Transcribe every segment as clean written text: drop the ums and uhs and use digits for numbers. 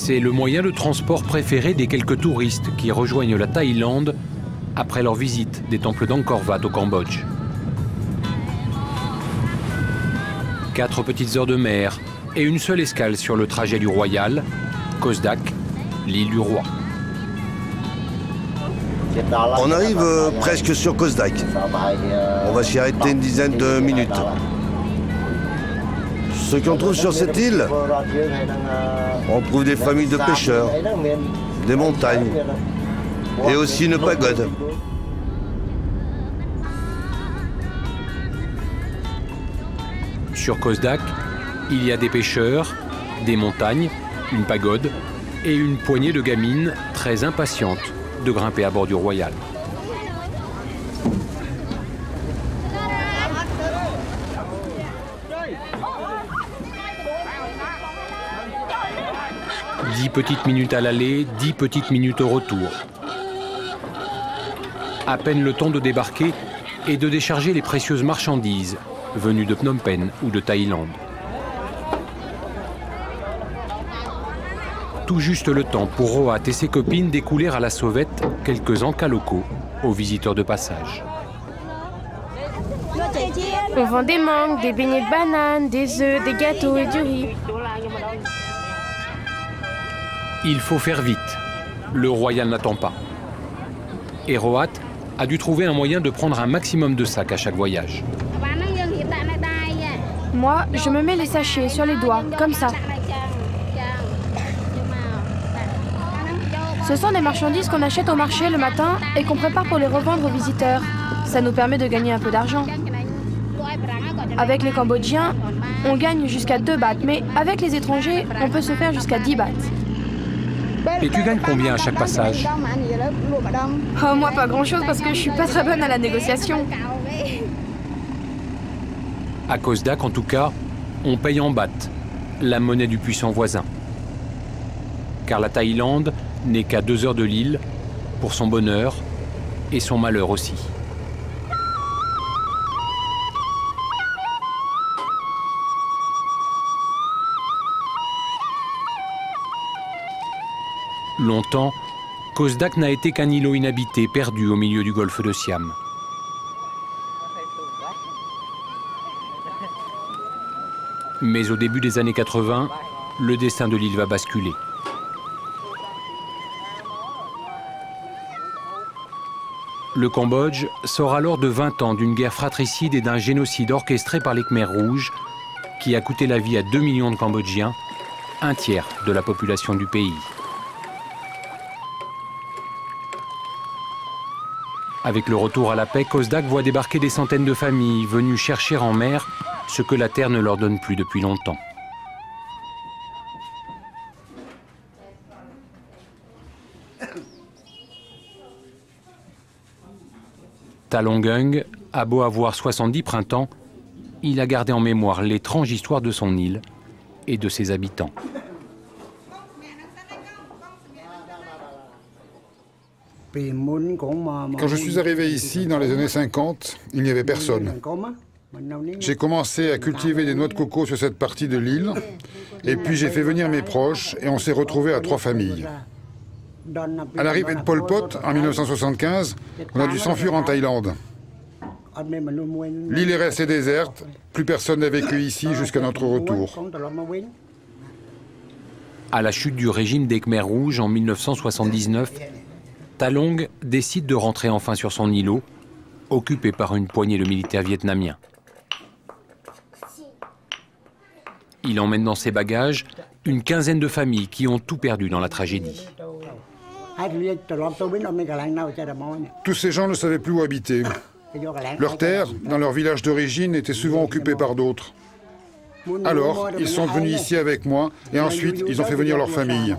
C'est le moyen de transport préféré des quelques touristes qui rejoignent la Thaïlande après leur visite des temples d'Angkor Wat au Cambodge. 4 petites heures de mer et une seule escale sur le trajet du Royal, Kosdak, l'île du roi. On arrive presque sur Kosdak. On va s'y arrêter une dizaine de minutes. Ce qu'on trouve sur cette île, on trouve des familles de pêcheurs, des montagnes et aussi une pagode. Sur Kosdak, il y a des pêcheurs, des montagnes, une pagode et une poignée de gamines très impatientes de grimper à bord du Royal. « 10 petites minutes à l'aller, 10 petites minutes au retour. À peine le temps de débarquer et de décharger les précieuses marchandises venues de Phnom Penh ou de Thaïlande. Tout juste le temps pour Roat et ses copines d'écouler à la sauvette quelques encas locaux aux visiteurs de passage. On vend des mangues, des beignets de bananes, des œufs, des gâteaux et du riz. Il faut faire vite. Le Royal n'attend pas. Et Roat a dû trouver un moyen de prendre un maximum de sacs à chaque voyage. Moi, je me mets les sachets sur les doigts, comme ça. Ce sont des marchandises qu'on achète au marché le matin et qu'on prépare pour les revendre aux visiteurs. Ça nous permet de gagner un peu d'argent. Avec les Cambodgiens, on gagne jusqu'à 2 bahts, mais avec les étrangers, on peut se faire jusqu'à 10 bahts. Et tu gagnes combien à chaque passage? Oh, moi, pas grand-chose parce que je suis pas très bonne à la négociation. À Kosdak, en tout cas, on paye en baht, la monnaie du puissant voisin. Car la Thaïlande n'est qu'à 2 heures de l'île, pour son bonheur et son malheur aussi. Longtemps, Kosdak n'a été qu'un îlot inhabité, perdu au milieu du golfe de Siam. Mais au début des années 80, le destin de l'île va basculer. Le Cambodge sort alors de 20 ans d'une guerre fratricide et d'un génocide orchestré par les Khmers rouges qui a coûté la vie à 2 millions de Cambodgiens, un tiers de la population du pays. Avec le retour à la paix, Kosdak voit débarquer des centaines de familles venues chercher en mer ce que la terre ne leur donne plus depuis longtemps. Talongung a beau avoir 70 printemps, il a gardé en mémoire l'étrange histoire de son île et de ses habitants. Quand je suis arrivé ici dans les années 50, il n'y avait personne. J'ai commencé à cultiver des noix de coco sur cette partie de l'île, et puis j'ai fait venir mes proches et on s'est retrouvés à 3 familles. À l'arrivée de Pol Pot, en 1975, on a dû s'enfuir en Thaïlande. L'île est restée déserte, plus personne n'a vécu ici jusqu'à notre retour. À la chute du régime des Khmers rouges en 1979, Talong décide de rentrer enfin sur son îlot, occupé par une poignée de militaires vietnamiens. Il emmène dans ses bagages une quinzaine de familles qui ont tout perdu dans la tragédie. Tous ces gens ne savaient plus où habiter. Leurs terres, dans leur village d'origine, étaient souvent occupées par d'autres. Alors, ils sont venus ici avec moi et ensuite, ils ont fait venir leur famille.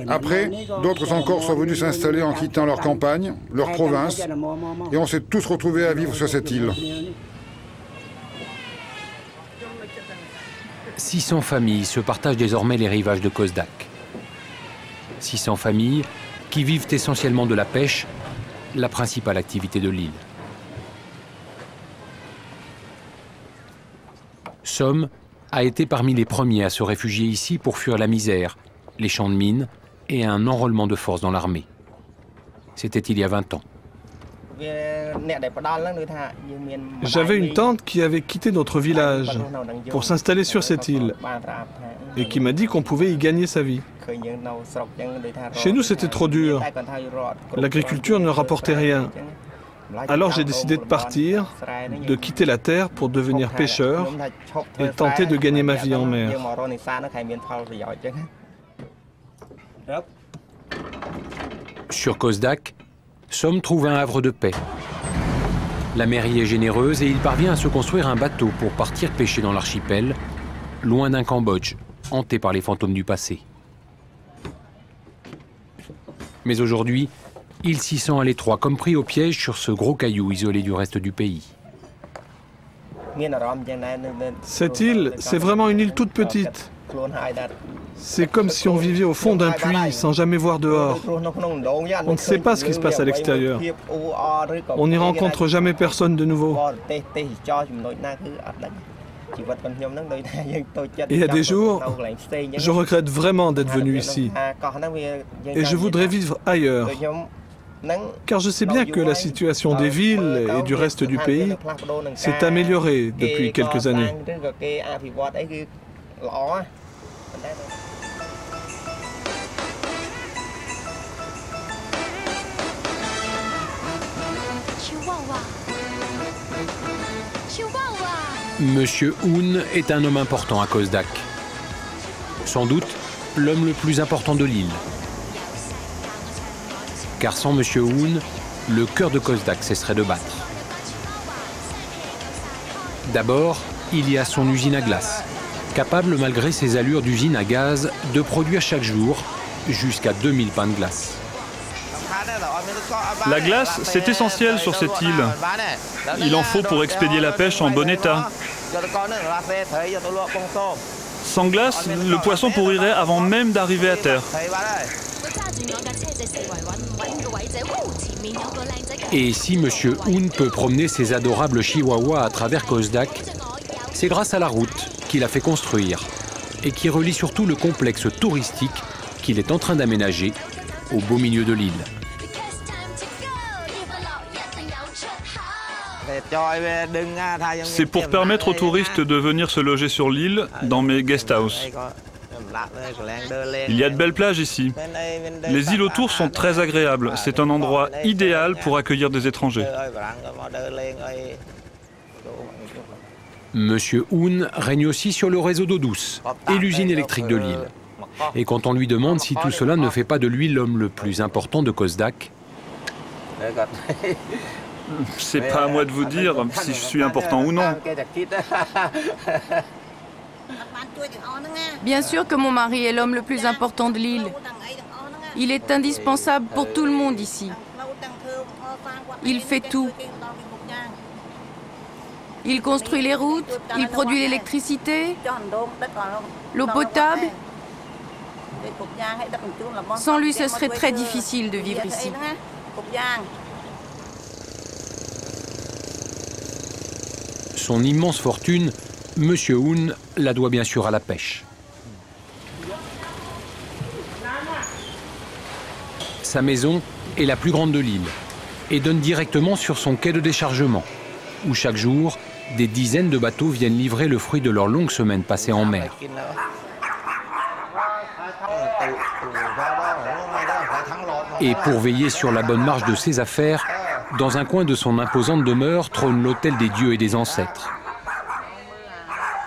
Après, d'autres encore sont venus s'installer en quittant leur campagne, leur province, et on s'est tous retrouvés à vivre sur cette île. 600 familles se partagent désormais les rivages de Kosdak. 600 familles qui vivent essentiellement de la pêche, la principale activité de l'île. Som a été parmi les premiers à se réfugier ici pour fuir la misère les champs de mines et un enrôlement de force dans l'armée. C'était il y a 20 ans. J'avais une tante qui avait quitté notre village pour s'installer sur cette île et qui m'a dit qu'on pouvait y gagner sa vie. Chez nous, c'était trop dur. L'agriculture ne rapportait rien. Alors j'ai décidé de partir, de quitter la terre pour devenir pêcheur et tenter de gagner ma vie en mer. Sur Khosdak, Som trouve un havre de paix. La mer y est généreuse et il parvient à se construire un bateau pour partir pêcher dans l'archipel, loin d'un Cambodge, hanté par les fantômes du passé. Mais aujourd'hui, il s'y sent à l'étroit, comme pris au piège sur ce gros caillou isolé du reste du pays. Cette île, c'est vraiment une île toute petite. C'est comme si on vivait au fond d'un puits sans jamais voir dehors. On ne sait pas ce qui se passe à l'extérieur. On n'y rencontre jamais personne de nouveau. Et il y a des jours, je regrette vraiment d'être venu ici. Et je voudrais vivre ailleurs. Car je sais bien que la situation des villes et du reste du pays s'est améliorée depuis quelques années. Monsieur Hun est un homme important à Khosdak. Sans doute l'homme le plus important de l'île. Car sans Monsieur Hun, le cœur de Khosdak cesserait de battre. D'abord, il y a son usine à glace, capable malgré ses allures d'usine à gaz de produire chaque jour jusqu'à 2000 pains de glace. La glace, c'est essentiel sur cette île. Il en faut pour expédier la pêche en bon état. Sans glace, le poisson pourrirait avant même d'arriver à terre. Et si Monsieur Hun peut promener ses adorables chihuahuas à travers Khosdak, c'est grâce à la route qu'il a fait construire et qui relie surtout le complexe touristique qu'il est en train d'aménager au beau milieu de l'île. C'est pour permettre aux touristes de venir se loger sur l'île dans mes guest house. Il y a de belles plages ici. Les îles autour sont très agréables. C'est un endroit idéal pour accueillir des étrangers. Monsieur Hun règne aussi sur le réseau d'eau douce et l'usine électrique de l'île. Et quand on lui demande si tout cela ne fait pas de lui l'homme le plus important de Khosdak, c'est pas à moi de vous dire si je suis important ou non. Bien sûr que mon mari est l'homme le plus important de l'île. Il est indispensable pour tout le monde ici. Il fait tout. Il construit les routes, il produit l'électricité, l'eau potable. Sans lui, ce serait très difficile de vivre ici. Son immense fortune, Monsieur Hun la doit bien sûr à la pêche. Sa maison est la plus grande de l'île et donne directement sur son quai de déchargement, où chaque jour, des dizaines de bateaux viennent livrer le fruit de leur longue semaine passée en mer. Et pour veiller sur la bonne marche de ses affaires, dans un coin de son imposante demeure trône l'hôtel des dieux et des ancêtres.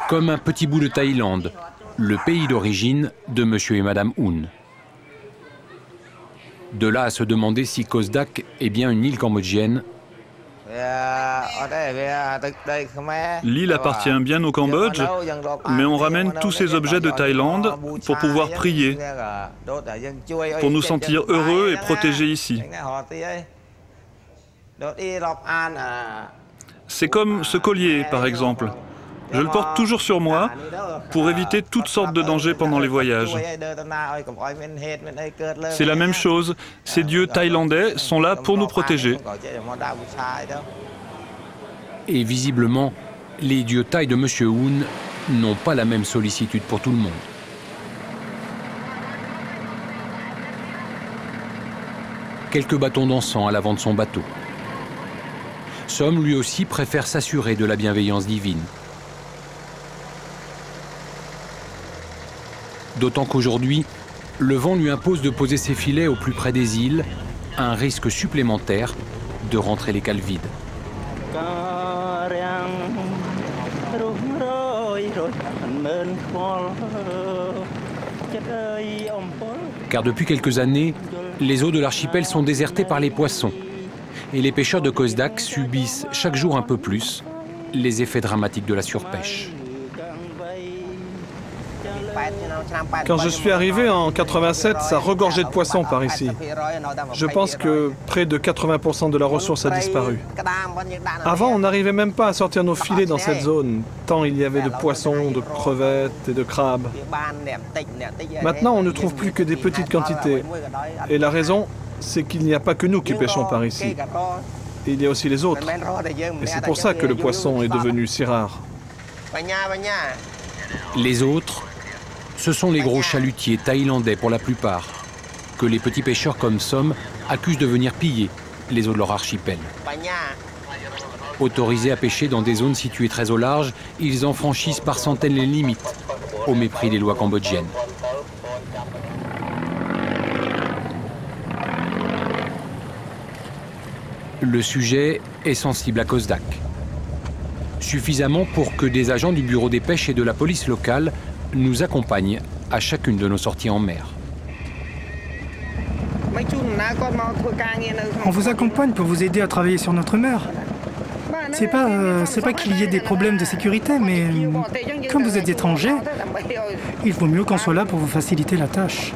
Comme un petit bout de Thaïlande, le pays d'origine de Monsieur et Madame Hun. De là à se demander si Khosdak est bien une île cambodgienne. L'île appartient bien au Cambodge, mais on ramène tous ces objets de Thaïlande pour pouvoir prier, pour nous sentir heureux et protégés ici. C'est comme ce collier, par exemple. Je le porte toujours sur moi pour éviter toutes sortes de dangers pendant les voyages. C'est la même chose. Ces dieux thaïlandais sont là pour nous protéger. Et visiblement, les dieux thaïs de Monsieur Hun n'ont pas la même sollicitude pour tout le monde. quelques bâtons d'encens à l'avant de son bateau. Som, lui aussi, préfère s'assurer de la bienveillance divine. D'autant qu'aujourd'hui, le vent lui impose de poser ses filets au plus près des îles, un risque supplémentaire de rentrer les cales vides. Car depuis quelques années, les eaux de l'archipel sont désertées par les poissons. Et les pêcheurs de Kosdak subissent chaque jour un peu plus les effets dramatiques de la surpêche. Quand je suis arrivé en 87, ça regorgeait de poissons par ici. Je pense que près de 80% de la ressource a disparu. Avant, on n'arrivait même pas à sortir nos filets dans cette zone, tant il y avait de poissons, de crevettes et de crabes. Maintenant, on ne trouve plus que des petites quantités. Et la raison, c'est qu'il n'y a pas que nous qui pêchons par ici. Il y a aussi les autres. Et c'est pour ça que le poisson est devenu si rare. Les autres, ce sont les gros chalutiers thaïlandais pour la plupart, que les petits pêcheurs comme Som accusent de venir piller les eaux de leur archipel. Autorisés à pêcher dans des zones situées très au large, ils en franchissent par centaines les limites, au mépris des lois cambodgiennes. Le sujet est sensible à Kosdak. Suffisamment pour que des agents du bureau des pêches et de la police locale nous accompagnent à chacune de nos sorties en mer. On vous accompagne pour vous aider à travailler sur notre mer. C'est pas qu'il y ait des problèmes de sécurité, mais comme vous êtes étranger, il vaut mieux qu'on soit là pour vous faciliter la tâche.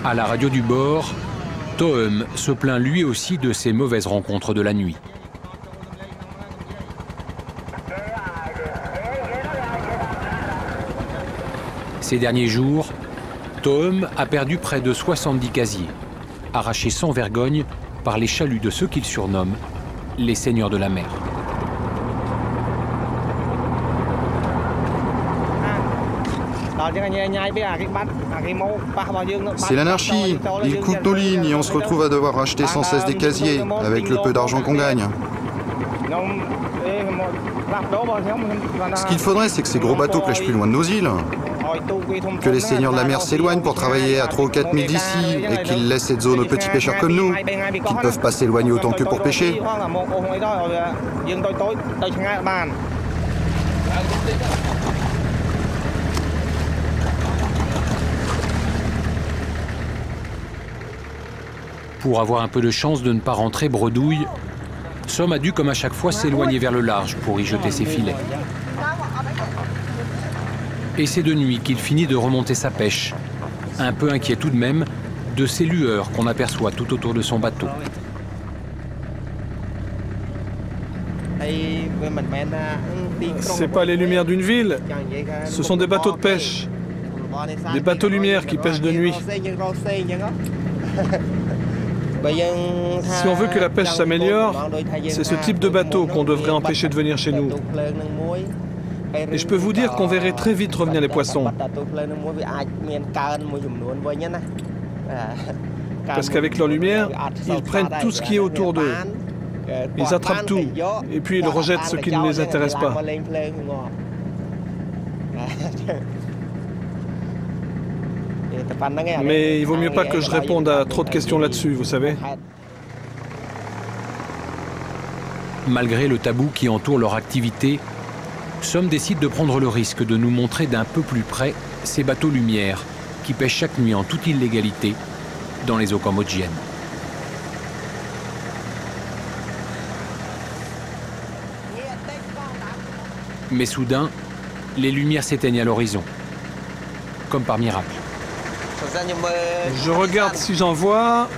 À la radio du bord, Toeum se plaint lui aussi de ses mauvaises rencontres de la nuit. Ces derniers jours, Toeum a perdu près de 70 casiers, arrachés sans vergogne par les chaluts de ceux qu'il surnomme les seigneurs de la mer. C'est l'anarchie. Ils coupent nos lignes et on se retrouve à devoir racheter sans cesse des casiers, avec le peu d'argent qu'on gagne. Ce qu'il faudrait, c'est que ces gros bateaux pêchent plus loin de nos îles. Que les seigneurs de la mer s'éloignent pour travailler à 3 ou 4 milles d'ici et qu'ils laissent cette zone aux petits pêcheurs comme nous, qui ne peuvent pas s'éloigner autant que pour pêcher. Pour avoir un peu de chance de ne pas rentrer bredouille, Som a dû, comme à chaque fois, s'éloigner vers le large pour y jeter ses filets. Et c'est de nuit qu'il finit de remonter sa pêche, un peu inquiet tout de même de ces lueurs qu'on aperçoit tout autour de son bateau. C'est pas les lumières d'une ville, ce sont des bateaux de pêche. Des bateaux lumières qui pêchent de nuit. Si on veut que la pêche s'améliore, c'est ce type de bateau qu'on devrait empêcher de venir chez nous. Et je peux vous dire qu'on verrait très vite revenir les poissons. Parce qu'avec leur lumière, ils prennent tout ce qui est autour d'eux. Ils attrapent tout, et puis ils rejettent ce qui ne les intéresse pas. Mais il vaut mieux pas que je réponde à trop de questions là-dessus, vous savez. Malgré le tabou qui entoure leur activité, Som décide de prendre le risque de nous montrer d'un peu plus près ces bateaux lumières qui pêchent chaque nuit en toute illégalité dans les eaux cambodgiennes. Mais soudain, les lumières s'éteignent à l'horizon, comme par miracle. Je regarde si j'en vois,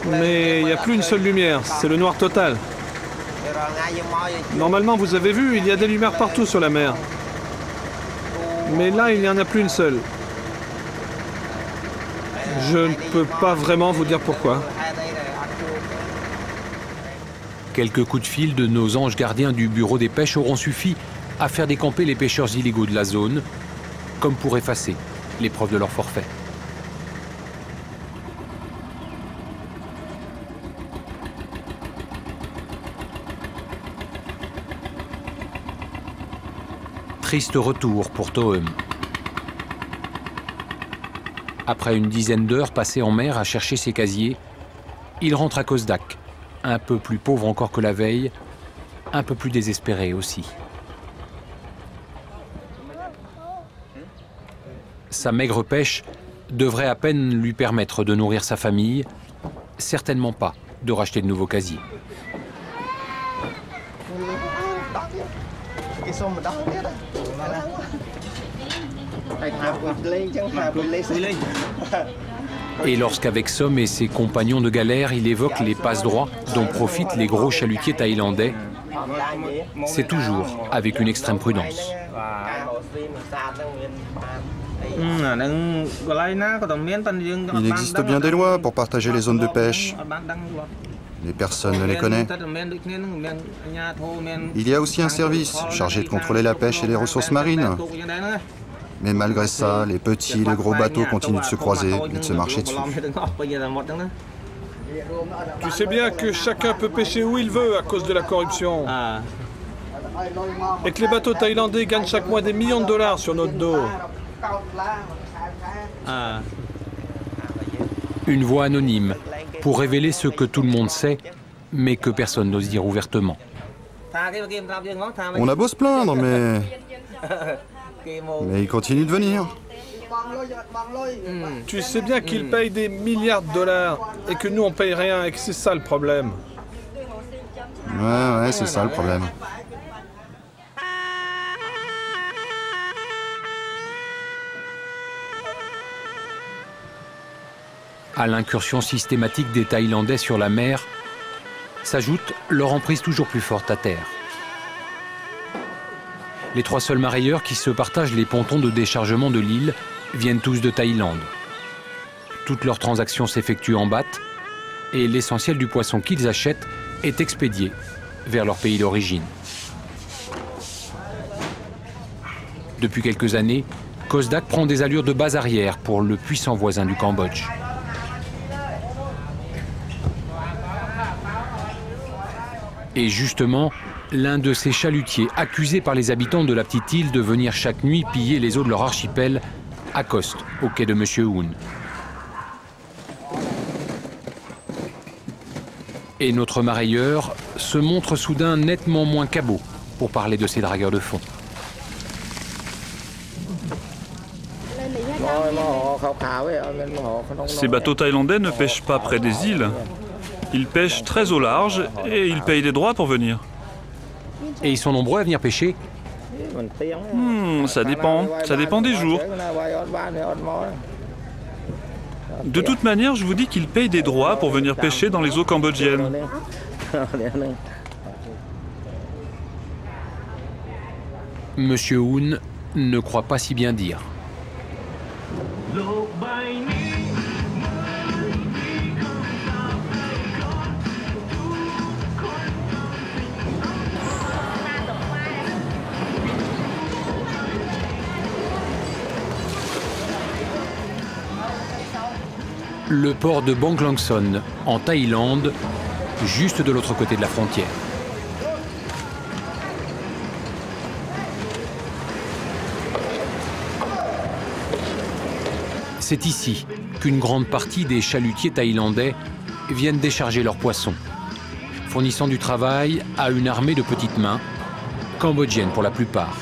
mais il n'y a plus une seule lumière, c'est le noir total. Normalement, vous avez vu, il y a des lumières partout sur la mer. Mais là, il n'y en a plus une seule. Je ne peux pas vraiment vous dire pourquoi. Quelques coups de fil de nos anges gardiens du bureau des pêches auront suffi à faire décamper les pêcheurs illégaux de la zone, comme pour effacer les preuves de leur forfait. Triste retour pour Toeum. Après une dizaine d'heures passées en mer à chercher ses casiers, il rentre à Kosdak, un peu plus pauvre encore que la veille, un peu plus désespéré aussi. Sa maigre pêche devrait à peine lui permettre de nourrir sa famille, certainement pas de racheter de nouveaux casiers. Et lorsqu'avec Som et ses compagnons de galère, il évoque les passe-droits dont profitent les gros chalutiers thaïlandais, c'est toujours avec une extrême prudence. Il existe bien des lois pour partager les zones de pêche. Mais personne ne les connaît. Il y a aussi un service chargé de contrôler la pêche et les ressources marines. Mais malgré ça, les petits et les gros bateaux continuent de se croiser et de se marcher dessus. Tu sais bien que chacun peut pêcher où il veut à cause de la corruption. Et que les bateaux thaïlandais gagnent chaque mois des millions de dollars sur notre dos. Une voix anonyme pour révéler ce que tout le monde sait, mais que personne n'ose dire ouvertement. On a beau se plaindre, mais il continue de venir. Tu sais bien qu'ils payent des milliards de dollars et que nous on paye rien et que c'est ça le problème. Ouais, c'est ça le problème. À l'incursion systématique des Thaïlandais sur la mer, s'ajoute leur emprise toujours plus forte à terre. Les trois seuls mareyeurs qui se partagent les pontons de déchargement de l'île viennent tous de Thaïlande. Toutes leurs transactions s'effectuent en baht et l'essentiel du poisson qu'ils achètent est expédié vers leur pays d'origine. Depuis quelques années, Kosdak prend des allures de base arrière pour le puissant voisin du Cambodge. Et justement, l'un de ces chalutiers, accusés par les habitants de la petite île de venir chaque nuit piller les eaux de leur archipel, accoste au quai de Monsieur Hoon. Et notre mareyeur se montre soudain nettement moins cabot pour parler de ces dragueurs de fond. Ces bateaux thaïlandais ne pêchent pas près des îles. Ils pêchent très au large et ils payent des droits pour venir. Et ils sont nombreux à venir pêcher? Ça dépend des jours. De toute manière, je vous dis qu'ils payent des droits pour venir pêcher dans les eaux cambodgiennes. Monsieur Hoon ne croit pas si bien dire. Le port de Bang Langson, en Thaïlande, juste de l'autre côté de la frontière. C'est ici qu'une grande partie des chalutiers thaïlandais viennent décharger leurs poissons, fournissant du travail à une armée de petites mains, cambodgiennes pour la plupart.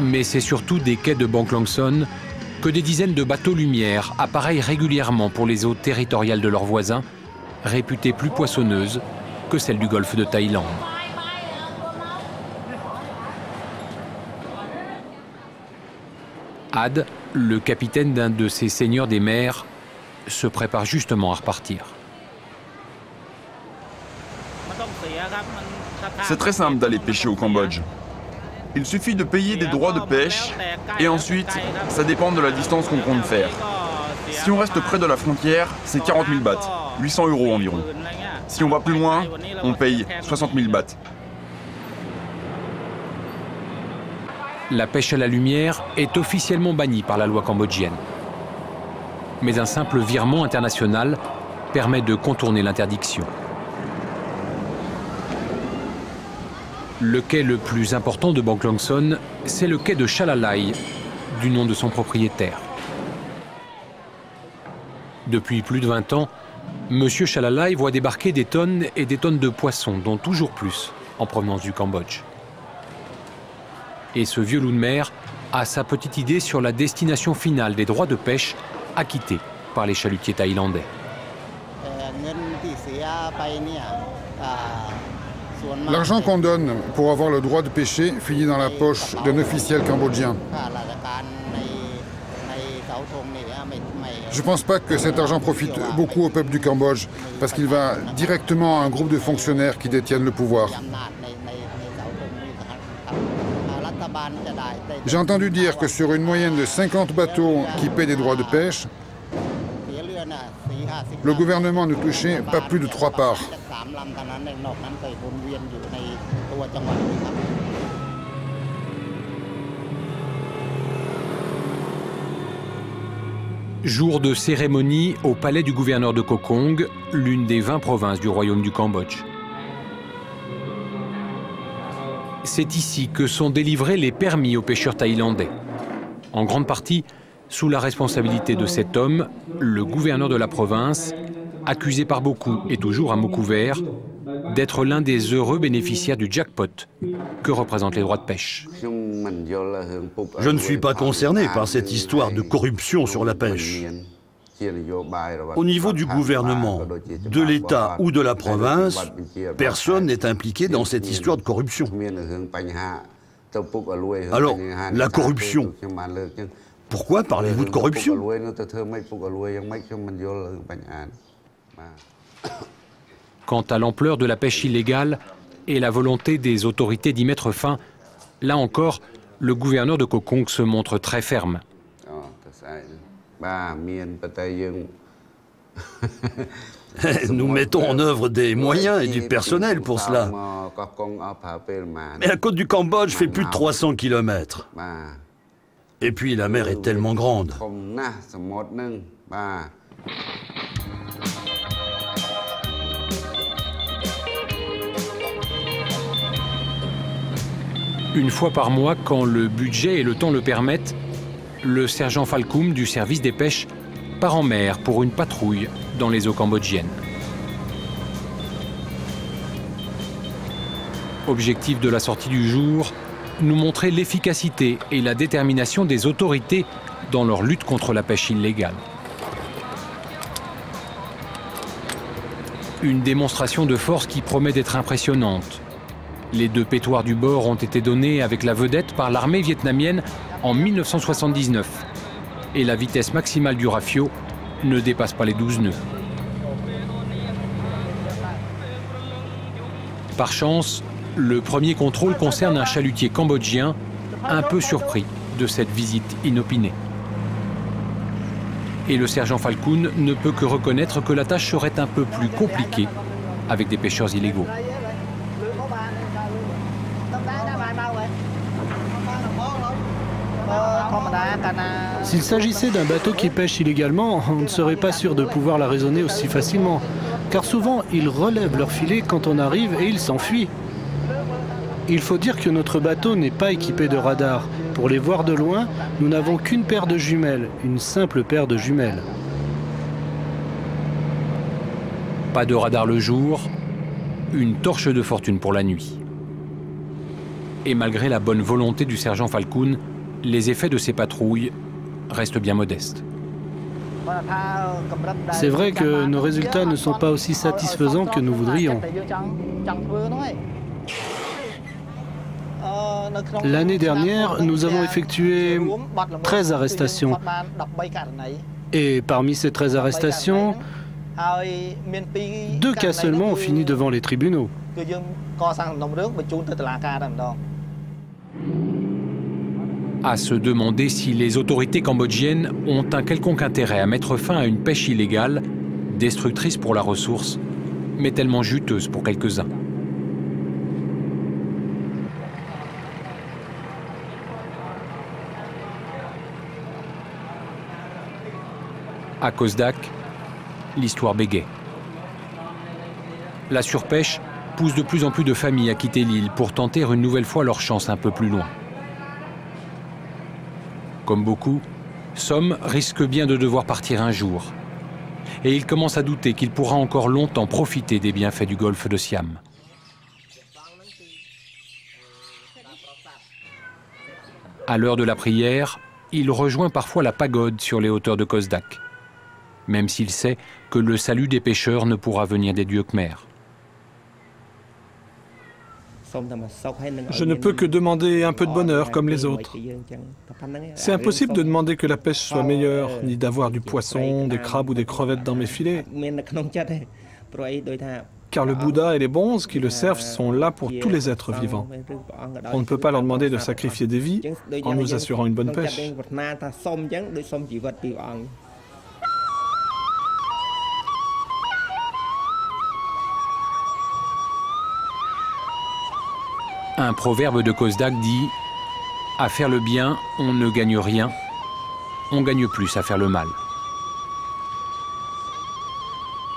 Mais c'est surtout des quais de Bang Langson que des dizaines de bateaux lumière appareillent régulièrement pour les eaux territoriales de leurs voisins, réputées plus poissonneuses que celles du golfe de Thaïlande. Ad, le capitaine d'un de ces seigneurs des mers, se prépare justement à repartir. C'est très simple d'aller pêcher au Cambodge. Il suffit de payer des droits de pêche et ensuite, ça dépend de la distance qu'on compte faire. Si on reste près de la frontière, c'est 40 000 bahts, 800 € environ. Si on va plus loin, on paye 60 000 bahts. La pêche à la lumière est officiellement bannie par la loi cambodgienne. Mais un simple virement international permet de contourner l'interdiction. Le quai le plus important de Bang Longson, c'est le quai de Chalalai, du nom de son propriétaire. Depuis plus de 20 ans, Monsieur Chalalai voit débarquer des tonnes et des tonnes de poissons, dont toujours plus, en provenance du Cambodge. Et ce vieux loup de mer a sa petite idée sur la destination finale des droits de pêche acquittés par les chalutiers thaïlandais. L'argent qu'on donne pour avoir le droit de pêcher finit dans la poche d'un officiel cambodgien. Je ne pense pas que cet argent profite beaucoup au peuple du Cambodge, parce qu'il va directement à un groupe de fonctionnaires qui détiennent le pouvoir. J'ai entendu dire que sur une moyenne de 50 bateaux qui paient des droits de pêche, le gouvernement ne touchait pas plus de 3 parts. Jour de cérémonie au palais du gouverneur de Koh Kong, l'une des 20 provinces du royaume du Cambodge. C'est ici que sont délivrés les permis aux pêcheurs thaïlandais. En grande partie, sous la responsabilité de cet homme, le gouverneur de la province, accusé par beaucoup et toujours à mots couverts, d'être l'un des heureux bénéficiaires du jackpot que représentent les droits de pêche. Je ne suis pas concerné par cette histoire de corruption sur la pêche. Au niveau du gouvernement, de l'État ou de la province, personne n'est impliqué dans cette histoire de corruption. Alors, la corruption, pourquoi parlez-vous de corruption? Quant à l'ampleur de la pêche illégale et la volonté des autorités d'y mettre fin, là encore, le gouverneur de Koh Kong se montre très ferme. Nous mettons en œuvre des moyens et du personnel pour cela. Mais la côte du Cambodge fait plus de 300 km. Et puis la mer est tellement grande. Une fois par mois, quand le budget et le temps le permettent, le sergent Falkoum du service des pêches part en mer pour une patrouille dans les eaux cambodgiennes. Objectif de la sortie du jour, nous montrer l'efficacité et la détermination des autorités dans leur lutte contre la pêche illégale. Une démonstration de force qui promet d'être impressionnante. Les 2 pétoirs du bord ont été donnés avec la vedette par l'armée vietnamienne en 1979. Et la vitesse maximale du rafio ne dépasse pas les 12 nœuds. Par chance, le premier contrôle concerne un chalutier cambodgien un peu surpris de cette visite inopinée. Et le sergent Falkoum ne peut que reconnaître que la tâche serait un peu plus compliquée avec des pêcheurs illégaux. S'il s'agissait d'un bateau qui pêche illégalement, on ne serait pas sûr de pouvoir la raisonner aussi facilement. Car souvent, ils relèvent leur filet quand on arrive et ils s'enfuient. Il faut dire que notre bateau n'est pas équipé de radar. Pour les voir de loin, nous n'avons qu'une paire de jumelles, une simple paire de jumelles. Pas de radar le jour, une torche de fortune pour la nuit. Et malgré la bonne volonté du sergent Falkoum, les effets de ces patrouilles restent bien modestes. C'est vrai que nos résultats ne sont pas aussi satisfaisants que nous voudrions. L'année dernière, nous avons effectué 13 arrestations. Et parmi ces 13 arrestations, 2 cas seulement ont fini devant les tribunaux. À se demander si les autorités cambodgiennes ont un quelconque intérêt à mettre fin à une pêche illégale, destructrice pour la ressource, mais tellement juteuse pour quelques-uns. À Khosdak, l'histoire bégaie. La surpêche pousse de plus en plus de familles à quitter l'île pour tenter une nouvelle fois leur chance un peu plus loin. Comme beaucoup, Som risque bien de devoir partir un jour. Et il commence à douter qu'il pourra encore longtemps profiter des bienfaits du golfe de Siam. À l'heure de la prière, il rejoint parfois la pagode sur les hauteurs de Khosdak, même s'il sait que le salut des pêcheurs ne pourra venir des dieux khmers. Je ne peux que demander un peu de bonheur comme les autres. C'est impossible de demander que la pêche soit meilleure, ni d'avoir du poisson, des crabes ou des crevettes dans mes filets. Car le Bouddha et les bonzes qui le servent sont là pour tous les êtres vivants. On ne peut pas leur demander de sacrifier des vies en nous assurant une bonne pêche. Un proverbe de Khosdak dit « À faire le bien, on ne gagne rien, on gagne plus à faire le mal ».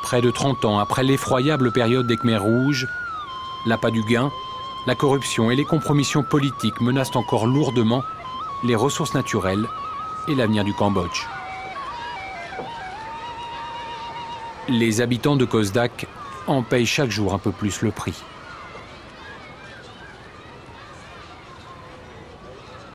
Près de 30 ans après l'effroyable période des Khmers rouges, l'appât du gain, la corruption et les compromissions politiques menacent encore lourdement les ressources naturelles et l'avenir du Cambodge. Les habitants de Khosdak en payent chaque jour un peu plus le prix.